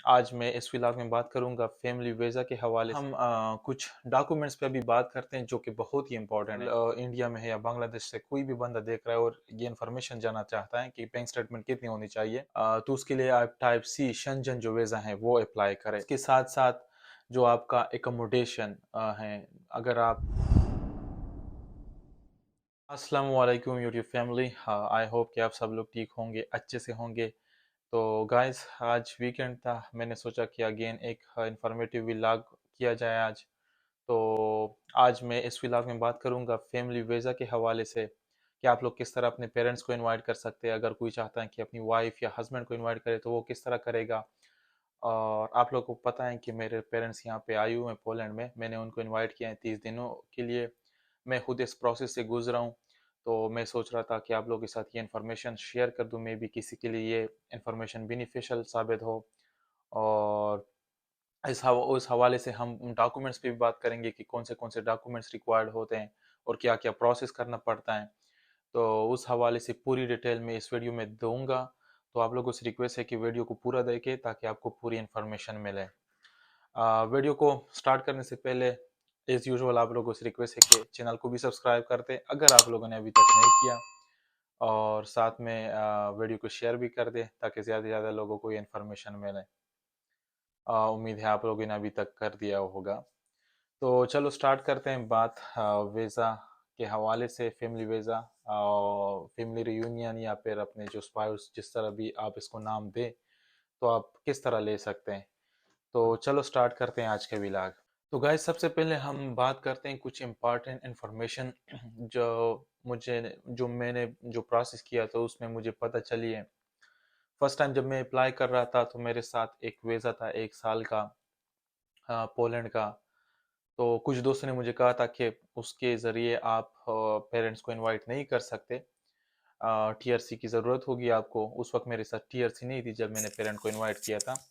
आज मैं इस व्लॉग में बात करूंगा फैमिली वीज़ा के हवाले से। हम कुछ डॉक्यूमेंट्स पे अभी बात करते हैं जो कि बहुत ही इंपॉर्टेंट है। इंडिया में है या बांग्लादेश से कोई भी बंदा देख रहा है और ये इन्फॉर्मेशन जानना चाहता है कि बैंक स्टेटमेंट कितनी होनी चाहिए, तो उसके लिए आप टाइप सी शंजन जो वीज़ा है वो अप्लाई करें। इसके साथ साथ जो आपका एकोमोडेशन है, अगर आप अस्सलाम वालेकुम यूट्यूब फैमिली, आई होप कि आप सब लोग ठीक होंगे, अच्छे से होंगे। तो गाइस, आज वीकेंड था, मैंने सोचा कि अगेन एक इंफॉर्मेटिव व्लॉग किया जाए आज। तो आज मैं इस व्लॉग में बात करूंगा फैमिली वीज़ा के हवाले से कि आप लोग किस तरह अपने पेरेंट्स को इनवाइट कर सकते हैं। अगर कोई चाहता है कि अपनी वाइफ या हस्बैंड को इनवाइट करे तो वो किस तरह करेगा। और आप लोगों को पता है कि मेरे पेरेंट्स यहाँ पे आए हुए हैं पोलैंड में, मैंने उनको इनवाइट किया है 30 दिनों के लिए। मैं खुद इस प्रोसेस से गुजरा हूँ, तो मैं सोच रहा था कि आप लोगों के साथ ये इन्फॉर्मेशन शेयर कर दूँ, मे बी किसी के लिए ये इन्फॉर्मेशन बेनिफिशियल साबित हो। और उस हवाले से हम उन डॉक्यूमेंट्स पे भी बात करेंगे कि कौन से डॉक्यूमेंट्स रिक्वायर्ड होते हैं और क्या क्या प्रोसेस करना पड़ता है। तो उस हवाले से पूरी डिटेल मैं इस वीडियो में दूंगा। तो आप लोगों से रिक्वेस्ट है कि वीडियो को पूरा देखें ताकि आपको पूरी इन्फॉर्मेशन मिले। वीडियो को स्टार्ट करने से पहले एज यूजुअल आप लोगों से रिक्वेस्ट है कि चैनल को भी सब्सक्राइब कर दें अगर आप लोगों ने अभी तक नहीं किया, और साथ में वीडियो को शेयर भी कर दें ताकि ज़्यादा से ज़्यादा लोगों को ये इन्फॉर्मेशन मिले। उम्मीद है आप लोगों ने अभी तक कर दिया होगा। तो चलो स्टार्ट करते हैं बात वीज़ा के हवाले से। फैमिली वीज़ा और फैमिली रियूनियन या फिर अपने जो स्पाउस, जिस तरह भी आप इसको नाम दें, तो आप किस तरह ले सकते हैं। तो चलो स्टार्ट करते हैं आज के व्लॉग। तो गाइस, सबसे पहले हम बात करते हैं कुछ इम्पॉर्टेंट इन्फॉर्मेशन जो मुझे जो मैंने जो प्रोसेस किया था उसमें मुझे पता चली है। फर्स्ट टाइम जब मैं अप्लाई कर रहा था तो मेरे साथ एक वीज़ा था 1 साल का, पोलैंड का। तो कुछ दोस्तों ने मुझे कहा था कि उसके ज़रिए आप पेरेंट्स को इनवाइट नहीं कर सकते, टीआरसी की ज़रूरत होगी आपको। उस वक्त मेरे साथ टीआरसी नहीं थी जब मैंने पेरेंट को इनवाइट किया था।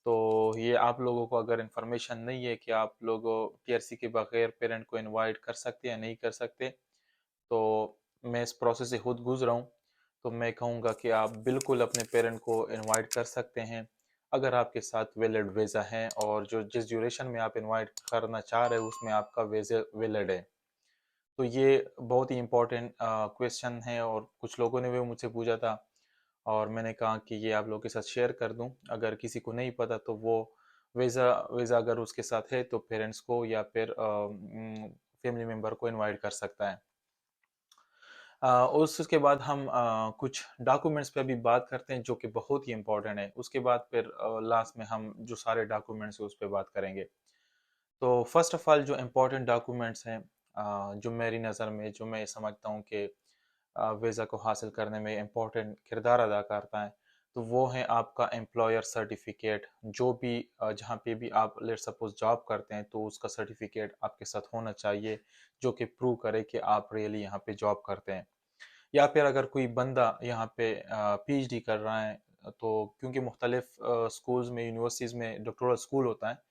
तो ये आप लोगों को अगर इन्फॉर्मेशन नहीं है कि आप लोग टीआरसी के बगैर पेरेंट को इनवाइट कर सकते या नहीं कर सकते, तो मैं इस प्रोसेस से खुद गुजरा हूँ। तो मैं कहूँगा कि आप बिल्कुल अपने पेरेंट को इनवाइट कर सकते हैं अगर आपके साथ वैलिड वीज़ा है और जो जिस ड्यूरेशन में आप इनवाइट करना चाह रहे हो उसमें आपका वीज़ा वैलिड है। तो ये बहुत ही इम्पोर्टेंट क्वेश्चन है और कुछ लोगों ने भी मुझसे पूछा था, और मैंने कहा कि ये आप लोगों के साथ शेयर कर दूं। अगर किसी को नहीं पता तो वो वीज़ा वीज़ा अगर उसके साथ है तो पेरेंट्स को या फिर फैमिली मेम्बर को इनवाइट कर सकता है। उसके बाद हम कुछ डॉक्यूमेंट्स पे अभी बात करते हैं जो कि बहुत ही इम्पोर्टेंट है। उसके बाद फिर लास्ट में हम जो सारे डॉक्यूमेंट्स हैं उस पर बात करेंगे। तो फर्स्ट ऑफ ऑल जो इम्पोर्टेंट डॉक्यूमेंट्स हैं, जो मेरी नज़र में, जो मैं समझता हूँ कि वीज़ा को हासिल करने में इम्पोर्टेंट किरदार अदा करता है, तो वो है आपका एम्प्लॉयर सर्टिफिकेट। जो भी जहाँ पे भी आप लेट सपोज जॉब करते हैं तो उसका सर्टिफिकेट आपके साथ होना चाहिए जो कि प्रूव करे कि आप रियली यहाँ पे जॉब करते हैं। या फिर अगर कोई बंदा यहाँ पे पीएचडी कर रहा है, तो क्योंकि मुख्तलिफ स्कूल्स में, यूनिवर्सिटीज़ में डॉक्टोरल स्कूल होता है,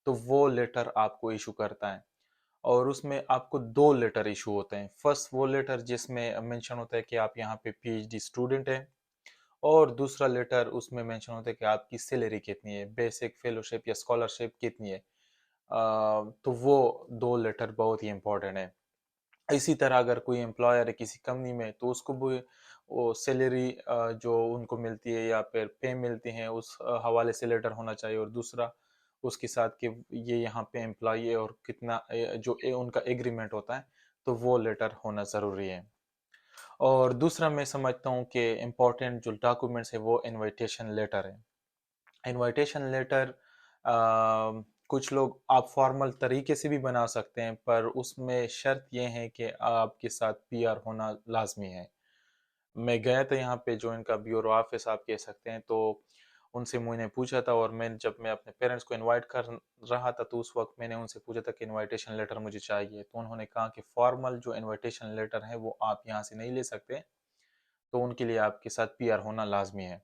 तो वो लेटर आपको इशू करता है। और उसमें आपको 2 लेटर इशू होते हैं। फर्स्ट वो लेटर जिसमें मेंशन होता है कि आप यहाँ पे पीएचडी स्टूडेंट हैं, और दूसरा लेटर उसमें मेंशन होता है कि आपकी सैलरी कितनी है, बेसिक फेलोशिप या स्कॉलरशिप कितनी है। तो वो 2 लेटर बहुत ही इंपॉर्टेंट है। इसी तरह अगर कोई एम्प्लॉयर है किसी कंपनी में तो उसको भी वो सैलरी जो उनको मिलती है या फिर पे मिलती हैं उस हवाले से लेटर होना चाहिए। और दूसरा उसके साथ कि ये यहाँ पे एम्प्लॉई है और कितना उनका एग्रीमेंट होता है, तो वो लेटर होना ज़रूरी है। और दूसरा मैं समझता हूँ कि इम्पोर्टेंट जो डॉक्यूमेंट्स है वो इनविटेशन लेटर है। इनविटेशन लेटर कुछ लोग आप फॉर्मल तरीके से भी बना सकते हैं, पर उसमें शर्त ये है कि आपके साथ पीआर होना लाजमी है। मैं गया था यहाँ पे, जो इनका ब्यूरो ऑफिस आप कह सकते हैं, तो उनसे मैंने पूछा था। और जब मैं अपने पेरेंट्स को इनवाइट कर रहा था तो उस वक्त मैंने उनसे पूछा था कि इनविटेशन लेटर मुझे चाहिए, तो उन्होंने कहा कि फॉर्मल जो इनविटेशन लेटर है वो आप यहाँ से नहीं ले सकते, तो उनके लिए आपके साथ पीआर होना लाजमी है।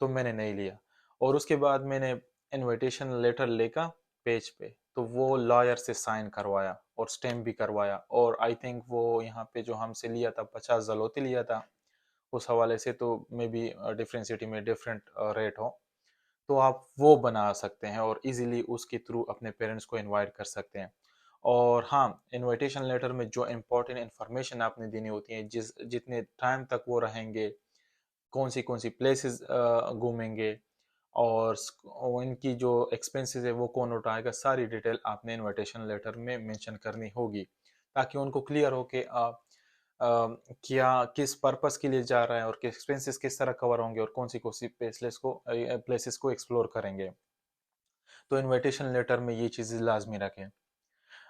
तो मैंने नहीं लिया। और उसके बाद मैंने इनविटेशन लेटर लेकर पेज पे, तो वो लॉयर से साइन करवाया और स्टैम्प भी करवाया। और आई थिंक वो यहाँ पे जो हमसे लिया था 50 ज़लोती लिया था। उस हवाले से तो मे बी डिफरेंट सिटी में डिफरेंट रेट हो। तो आप वो बना सकते हैं और इजीली उसके थ्रू अपने पेरेंट्स को इनवाइट कर सकते हैं। और हाँ, इनविटेशन लेटर में जो इम्पोर्टेंट इन्फॉर्मेशन आपने देनी होती है, जितने टाइम तक वो रहेंगे, कौन सी प्लेसेस घूमेंगे, और इनकी जो एक्सपेंसेस है वो कौन उठाएगा, सारी डिटेल आपने इनविटेशन लेटर में मेंशन करनी होगी, ताकि उनको क्लियर हो कि क्या किस पर्पस के लिए जा रहा है और एक्सपेंसेस किस तरह कवर होंगे और कौन सी प्लेसेस को एक्सप्लोर करेंगे। तो इनविटेशन लेटर में ये चीज़ें लाजमी रखें।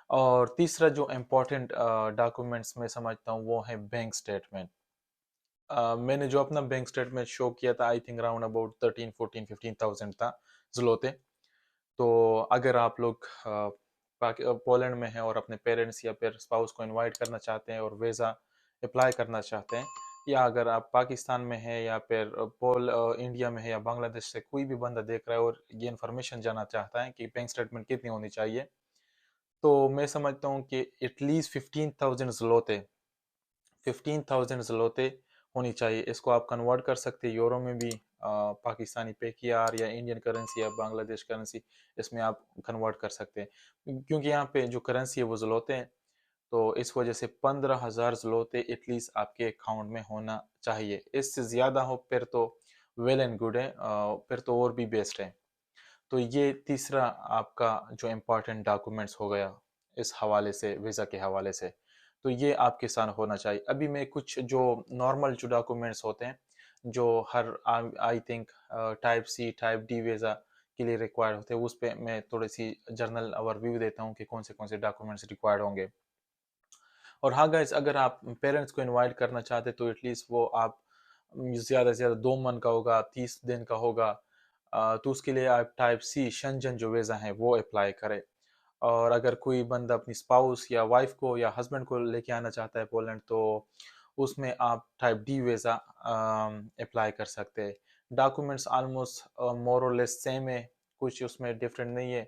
और तीसरा जो इम्पोर्टेंट डॉक्यूमेंट्स मैं समझता हूँ वो है बैंक स्टेटमेंट। मैंने जो अपना बैंक स्टेटमेंट शो किया था, आई थिंक राउंड अबाउट 13, 14, 15,000 था ज़लोते। तो अगर आप लोग पोलैंड में हैं और अपने पेरेंट्स या फिर स्पाउस को इनवाइट करना चाहते हैं और वीज़ा अप्लाई करना चाहते हैं, या अगर आप पाकिस्तान में हैं या फिर इंडिया में है या बांग्लादेश से कोई भी बंदा देख रहा है और ये इन्फॉर्मेशन जानना चाहता है कि बैंक स्टेटमेंट कितनी होनी चाहिए, तो मैं समझता हूँ कि एटलीस्ट 15,000 ज़लोते, 15,000 ज़लोते होनी चाहिए। इसको आप कन्वर्ट कर सकते हैं यूरो में भी, पाकिस्तानी PKR या इंडियन करेंसी या बांग्लादेश करेंसी, इसमें आप कन्वर्ट कर सकते हैं, क्योंकि यहाँ पे जो करेंसी है वो ज़लोते हैं। तो इस वजह से 15,000 ज़लोते एटलीस्ट आपके अकाउंट में होना चाहिए। इससे ज़्यादा हो फिर तो वेल एंड गुड है, फिर तो और भी बेस्ट है। तो ये तीसरा आपका जो इम्पोर्टेंट डॉक्यूमेंट्स हो गया इस हवाले से, वीज़ा के हवाले से। तो ये आपके साथ होना चाहिए। अभी मैं कुछ जो नॉर्मल जो डॉक्यूमेंट्स होते हैं, जो हर I think type C type D visa के लिए रिक्वायर्ड होते हैं, उस पे मैं थोड़ी सी जर्नल ओवरव्यू देता हूँ कि कौन से डॉक्यूमेंट्स रिक्वायर्ड होंगे। और हाँ गाइस, अगर आप पेरेंट्स को इनवाइट करना चाहते तो एटलीस्ट वो आप ज़्यादा से ज़्यादा 2 मन का होगा, 30 दिन का होगा। तो उसके लिए आप टाइप सी शंजन जो वीज़ा है वो अप्लाई करें। और अगर कोई बंदा अपनी स्पाउस या वाइफ को या हस्बैंड को लेके आना चाहता है पोलैंड, तो उसमें आप टाइप डी वीज़ा अप्लाई कर सकते हैं। डॉक्यूमेंट्स ऑलमोस्ट मोर और लेस सेम है, कुछ उसमें डिफरेंट नहीं है।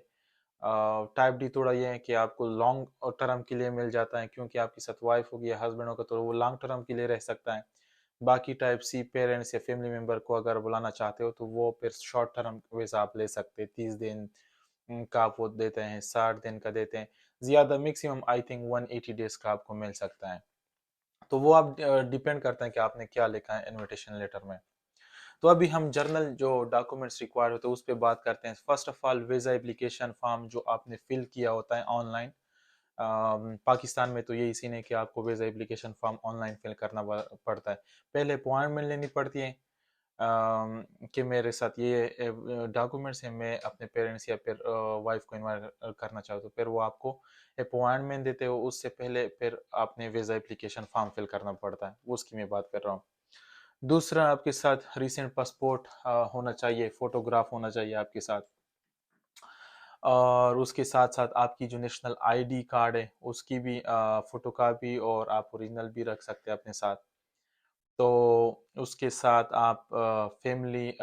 टाइप डी थोड़ा ये है कि आपको लॉन्ग टर्म के लिए मिल जाता है, क्योंकि आपके साथ वाइफ होगी या हस्बैंड होगा तो वो लॉन्ग टर्म के लिए रह सकता है। बाकी टाइप सी पेरेंट्स या फैमिली मेंबर को अगर बुलाना चाहते हो तो वो फिर शॉर्ट टर्म वीज़ा आप ले सकते हैं, 30 दिन का आप वो देते हैं, 60 दिन का देते हैं। ज़्यादा मैक्सिमम आई थिंक 180 डेज का आपको मिल सकता है। तो वो आप डिपेंड करता है कि आपने क्या लिखा है इनविटेशन लेटर में। तो अभी हम जर्नल जो डॉक्यूमेंट्स रिक्वायर्ड होते हैं उस पर बात करते हैं। First of all visa application form जो आपने फिल किया होता है ऑनलाइन। पाकिस्तान में तो यही सीन है कि आपको visa application form online fill करना पड़ता है। पहले अपॉइंटमेंट लेनी पड़ती है कि मेरे साथ ये डॉक्यूमेंट्स हैं, मैं अपने पेरेंट्स या फिर वाइफ को इन्वाइट करना चाहता हूँ, फिर वो आपको अपॉइंटमेंट देते हो। उससे पहले फिर आपने वीज़ा एप्लीकेशन फॉर्म फिल करना पड़ता है, उसकी मैं बात कर रहा हूँ। दूसरा, आपके साथ रिसेंट पासपोर्ट होना चाहिए, फोटोग्राफ होना चाहिए आपके साथ। और उसके साथ साथ आपकी जो नेशनल आईडी कार्ड है उसकी भी फोटोकॉपी और आप ओरिजिनल भी रख सकते हैं अपने साथ। तो उसके साथ आप फैमिली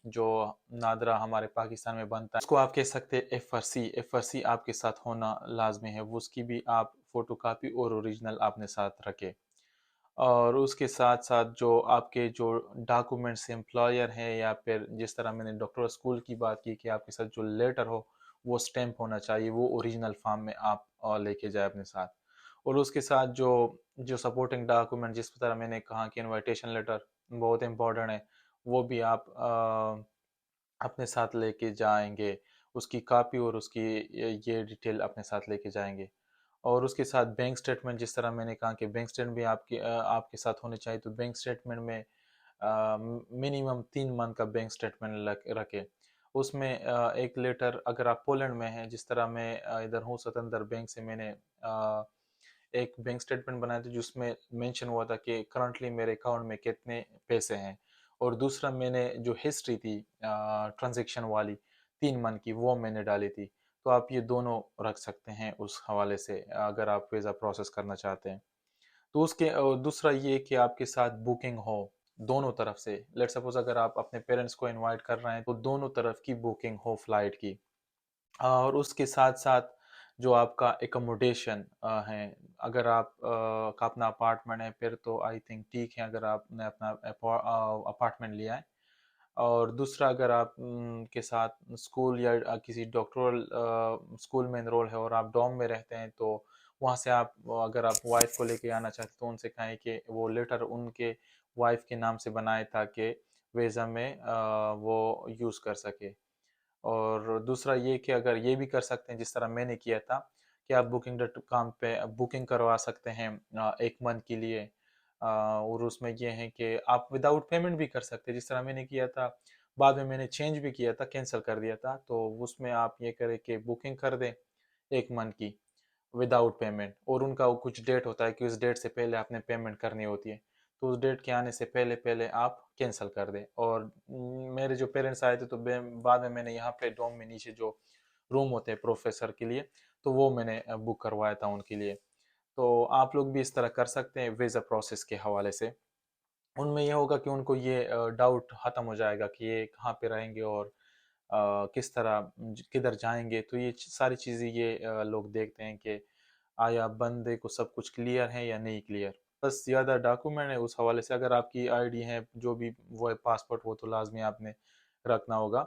जो नादरा हमारे पाकिस्तान में बनता है उसको आप कह सकते हैं FRC। FRC आपके साथ होना लाजमी है, वो उसकी भी आप फोटोकॉपी और ओरिजिनल अपने साथ रखें। और उसके साथ साथ जो आपके जो डॉक्यूमेंट्स एम्प्लॉयर हैं, या फिर जिस तरह मैंने डॉक्टर स्कूल की बात की कि आपके साथ जो लेटर हो वो स्टैम्प होना चाहिए, वो ओरिजिनल फॉर्म में आप लेके जाए अपने साथ। और उसके साथ जो जो सपोर्टिंग डॉक्यूमेंट, जिस तरह मैंने कहा कि इनविटेशन लेटर बहुत इंपॉर्टेंट है, वो भी आप अपने साथ लेके जाएंगे, उसकी कॉपी और उसकी ये डिटेल अपने साथ लेके जाएंगे। और उसके साथ बैंक स्टेटमेंट, जिस तरह मैंने कहा कि बैंक स्टेटमेंट भी आपके साथ होने चाहिए, तो बैंक स्टेटमेंट में मिनिमम 3 मंथ का बैंक स्टेटमेंट रखे। उसमें एक लेटर, अगर आप पोलैंड में हैं, जिस तरह मैं इधर हूँ स्वतंत्र बैंक से, मैंने एक बैंक स्टेटमेंट बनाया था जिसमें मेंशन हुआ था कि करंटली मेरे अकाउंट में कितने पैसे हैं। और दूसरा, मैंने जो हिस्ट्री थी ट्रांजैक्शन वाली 3 मंथ की, वो मैंने डाली थी। तो आप ये दोनों रख सकते हैं उस हवाले से, अगर आप वीज़ा प्रोसेस करना चाहते हैं। तो उसके दूसरा ये कि आपके साथ बुकिंग हो दोनों तरफ से। लेट सपोज अगर आप अपने पेरेंट्स को इनवाइट कर रहे हैं तो दोनों तरफ की बुकिंग हो फ्लाइट की। और उसके साथ साथ जो आपका एकोमोडेशन है, अगर आप का अपना अपार्टमेंट है फिर तो आई थिंक ठीक है, अगर आपने अपना अपार्टमेंट लिया है। और दूसरा, अगर आप के साथ स्कूल या किसी डॉक्टरल स्कूल में एनरोल है और आप डॉम में रहते हैं, तो वहाँ से आप, अगर आप वाइफ को लेके आना चाहते हैं तो उनसे कहें कि वो लेटर उनके वाइफ के नाम से बनाए, ताकि वीज़ा में वो यूज़ कर सके। और दूसरा ये कि अगर ये भी कर सकते हैं जिस तरह मैंने किया था, कि आप बुकिंग डॉट कॉम पे बुकिंग करवा सकते हैं 1 मंथ के लिए। और उसमें ये है कि आप विदाउट पेमेंट भी कर सकते हैं, जिस तरह मैंने किया था। बाद में मैंने चेंज भी किया था, कैंसिल कर दिया था। तो उसमें आप ये करें कि बुकिंग कर दें 1 मंथ की विदाउट पेमेंट, और उनका वो कुछ डेट होता है कि उस डेट से पहले आपने पेमेंट करनी होती है। तो उस डेट के आने से पहले पहले आप कैंसिल कर दें। और मेरे जो पेरेंट्स आए थे, तो बाद में मैंने यहाँ पे डोम में नीचे जो रूम होते हैं प्रोफेसर के लिए, तो वो मैंने बुक करवाया था उनके लिए। तो आप लोग भी इस तरह कर सकते हैं वीज़ा प्रोसेस के हवाले से। उनमें ये होगा कि उनको ये डाउट ख़त्म हो जाएगा कि ये कहाँ पे रहेंगे और किस तरह किधर जाएंगे। तो ये सारी चीज़ें ये लोग देखते हैं कि आया बंदे को सब कुछ क्लियर है या नहीं क्लियर। बस ज़्यादा डॉक्यूमेंट है उस हवाले से, अगर आपकी आईडी है जो भी वो है पासपोर्ट, वो तो लाजमी आपने रखना होगा।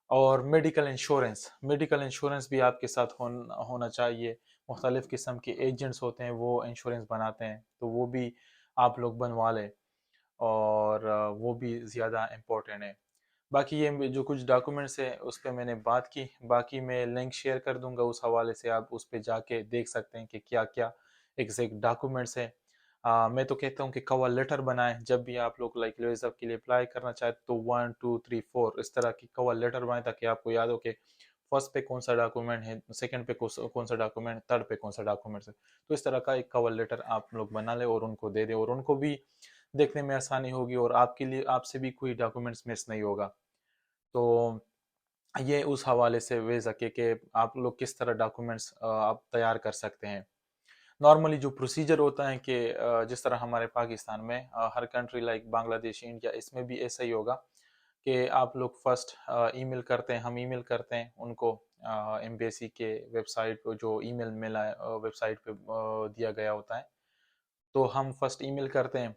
और मेडिकल इंश्योरेंस भी आपके साथ होना चाहिए। मुख्तलिफ़ किस्म के एजेंट्स होते हैं, वो इंश्योरेंस बनाते हैं, तो वो भी आप लोग बनवा लें। और वो भी ज़्यादा इम्पोर्टेंट है। बाकी ये जो कुछ डॉक्यूमेंट्स है उस पे मैंने बात की, बाकी मैं लिंक शेयर कर दूंगा, उस हवाले से आप उस पे जाके देख सकते हैं कि क्या क्या एग्जैक्ट डॉक्यूमेंट्स हैं। मैं तो कहता हूँ कि कवर लेटर बनाएं जब भी आप लोग लाइक वीज़ा के लिए अप्लाई करना चाहते, तो 1 2 3 4 इस तरह की कवर लेटर बनाएं, ताकि आपको याद हो कि फर्स्ट पे कौन सा डॉक्यूमेंट है, सेकंड पे कौन सा डॉक्यूमेंट, थर्ड पे कौन सा डॉक्यूमेंट है। तो इस तरह का एक कवर लेटर आप लोग बना लें और उनको दे दें, और उनको भी देखने में आसानी होगी, और आपके लिए आपसे भी कोई डॉक्यूमेंट्स मिस नहीं होगा। तो ये उस हवाले से वीज़ा के आप लोग किस तरह डॉक्यूमेंट्स आप तैयार कर सकते हैं। नॉर्मली जो प्रोसीजर होता है कि जिस तरह हमारे पाकिस्तान में हर कंट्री लाइक बांग्लादेश, इंडिया, इसमें भी ऐसा ही होगा कि आप लोग फर्स्ट ईमेल करते हैं, हम ईमेल करते हैं उनको एम्बेसी के वेबसाइट पर, जो ईमेल मेल वेबसाइट पे दिया गया होता है। तो हम फर्स्ट ईमेल करते हैं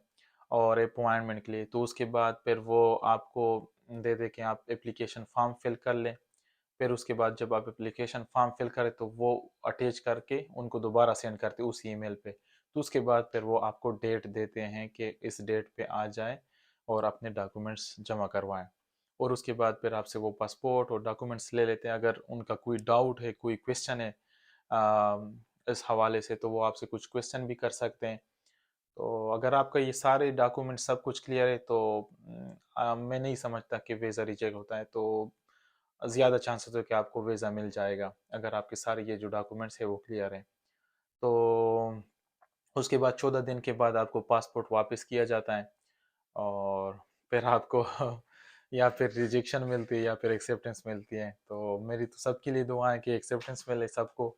और अपॉइंटमेंट के लिए, तो उसके बाद फिर वो आपको दे दे कि आप एप्लीकेशन फॉर्म फिल कर लें। फिर उसके बाद जब आप एप्लीकेशन फॉर्म फिल करें, तो वो अटैच करके उनको दोबारा सेंड करते हैं उस ईमेल पे। तो उसके बाद फिर वो आपको डेट देते हैं कि इस डेट पे आ जाए और अपने डॉक्यूमेंट्स जमा करवाएं। और उसके बाद फिर आपसे वो पासपोर्ट और डॉक्यूमेंट्स ले लेते हैं। अगर उनका कोई डाउट है, कोई क्वेश्चन है इस हवाले से, तो वो आपसे कुछ क्वेश्चन भी कर सकते हैं। तो अगर आपका ये सारे डॉक्यूमेंट सब कुछ क्लियर है, तो मैं नहीं समझता कि वीज़ा रिजेक्ट होता है। तो ज़्यादा चांसेस है कि आपको वीज़ा मिल जाएगा, अगर आपके सारे ये जो डॉक्यूमेंट्स है वो क्लियर हैं। तो उसके बाद 14 दिन के बाद आपको पासपोर्ट वापस किया जाता है, और फिर आपको या फिर रिजेक्शन मिलती है या फिर एक्सेप्टेंस मिलती है। तो मेरी तो सबके लिए दुआ है कि एक्सेप्टेंस मिले सबको।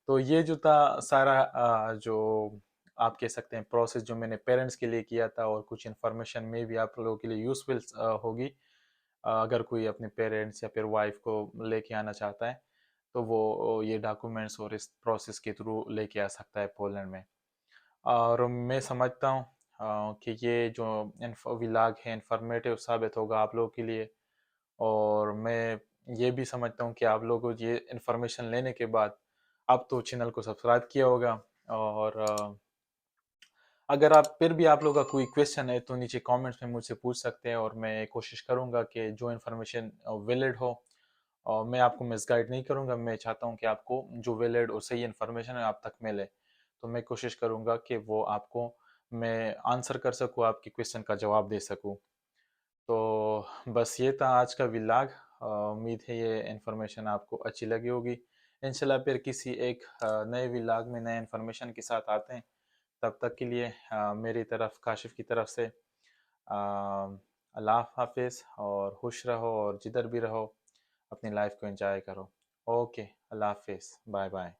तो ये जो था सारा जो आप कह सकते हैं प्रोसेस, जो मैंने पेरेंट्स के लिए किया था, और कुछ इन्फॉर्मेशन में भी आप लोगों के लिए यूज़फुल होगी। अगर कोई अपने पेरेंट्स या फिर वाइफ को लेके आना चाहता है, तो वो ये डॉक्यूमेंट्स और इस प्रोसेस के थ्रू लेके आ सकता है पोलैंड में। और मैं समझता हूँ कि ये जो व्लॉग है इंफॉर्मेटिव साबित होगा आप लोगों के लिए। और मैं ये भी समझता हूँ कि आप लोगों को ये इन्फॉर्मेशन लेने के बाद अब तो चैनल को सब्सक्राइब किया होगा। और अगर आप फिर भी आप लोगों का कोई क्वेश्चन है, तो नीचे कमेंट्स में मुझसे पूछ सकते हैं, और मैं कोशिश करूँगा कि जो इन्फॉर्मेशन वैलिड हो, और मैं आपको मिसगाइड नहीं करूँगा। मैं चाहता हूँ कि आपको जो वैलिड और सही इन्फॉर्मेशन है आप तक मिले। तो मैं कोशिश करूँगा कि वो आपको मैं आंसर कर सकूँ, आपके क्वेश्चन का जवाब दे सकूँ। तो बस ये था आज का व्लॉग। उम्मीद है ये इन्फॉर्मेशन आपको अच्छी लगी होगी। इंशाल्लाह फिर किसी एक नए व्लॉग में नए इन्फॉर्मेशन के साथ आते हैं। तब तक के लिए मेरी तरफ, काशिफ की तरफ से अल्लाह हाफिज़, और खुश रहो, और जिधर भी रहो अपनी लाइफ को एंजॉय करो। ओके, अल्लाह हाफिज़, बाय बाय।